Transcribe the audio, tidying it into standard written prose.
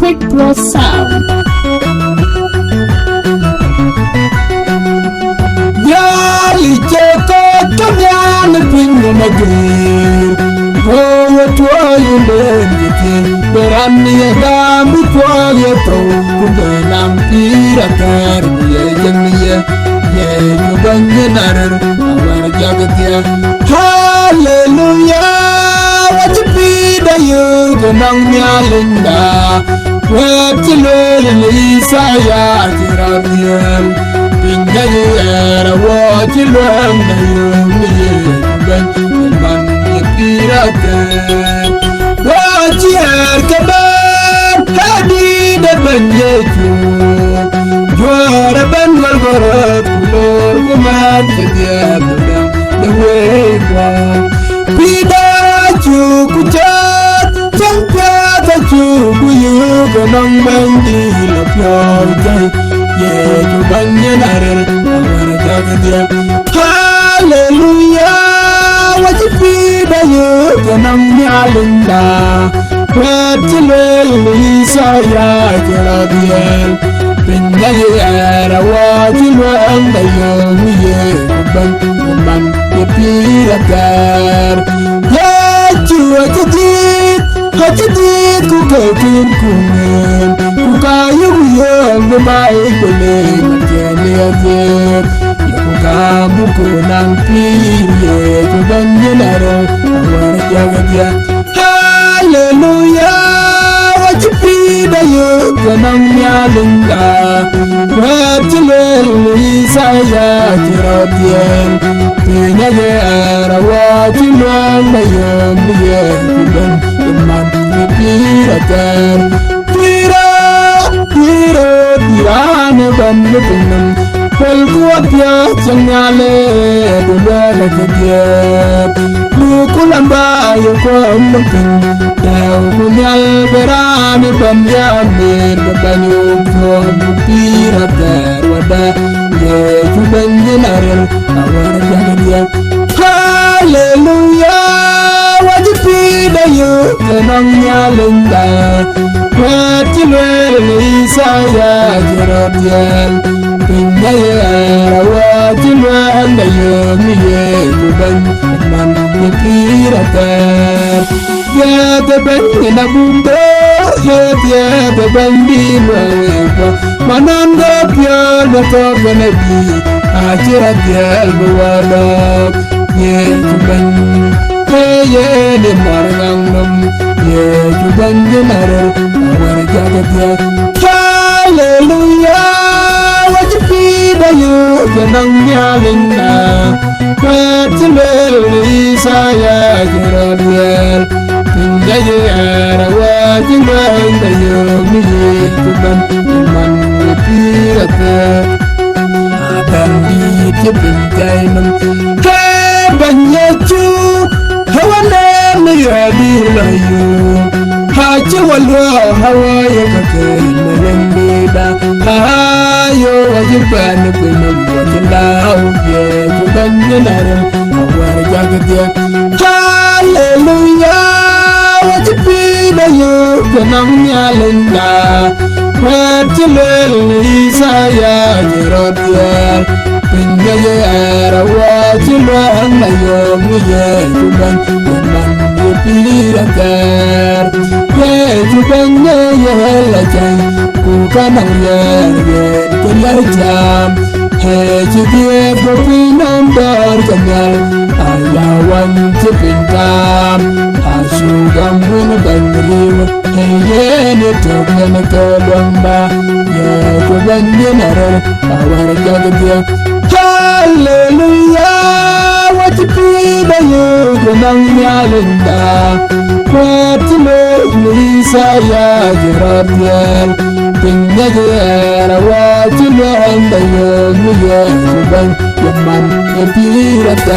Quick Pro Sound. Yali Joko Kanyan Ping Magir. Oh, what you learn, but I'm near down before you throw the Nampira Caribbean. Yeah, you bang another. I want to jog it. Hallelujah. What you be the you can on your linda. What you learn, Lisa, Yarabian. Pinga, what you learn, you man, you pirate. What you are, Kaban, Hadi, the Benjamin. You are a Bengal, Lord, woman, the way one. Pida, you could just jump out you can on Mandy, love your day. Yeah, you bang your narrow, hallelujah. What you feel that you can on your linda. What you Lisa, Yarabian. Pinga, what you want, the young man, the pirate. Yeah, what you did, cook a you young, the Bible, Yabuku Nampi, Banyanaro, hallelujah. What you feel that you can on your linda. What you learn, Lisa, Yarabian. Pinagara, what you learn, the young man, the pirate. Tirana bandupinam Pelkuatya changale Dudala kadyat Lukulamba yukwambakin Tau kunyal berani banjamir Babanyuk Tuabu piratar wada Yeju banjinaril Awar jagadia Hallelujah. Wajipida yu Kenangnya linda Lisa Yarabian. Pinga Wajilan Dayomi Juban Man Piratan. Ya the band in a bunda, ya the band in a Mananda Pia, the top and a bee. Ajirabian Buwana. Ye Juban. Ye the Maranam, ye Juban General, our Jagatia. Hallelujah. What you feel that you can on your linda. What you Lisa, Yarabian. Pinga, what you learn, the young man, the pirate. Adam, you been diamond. Banyachu, how a name you are you. Hachi Walwa, how are you? Melenda, ah, you are your band of women, what you love, yeah, you bang our Jagadia. Hallelujah, what you feel that you can on your linda. What you learn, Lisa, Yarabian. Pinga, what you learn, the young, you man, you pirate. Yeah, you can get who can get jam. Hey, you give the queen on board, I want to pin time. I should come when a bang. Hey, you took them a columba. Yeah, you bang dinner. I want to get it. Hallelujah. What you feel that you can on your linda. What you know, Lisa, Yarabian. Pinga, what you learn, the young man, the pirate.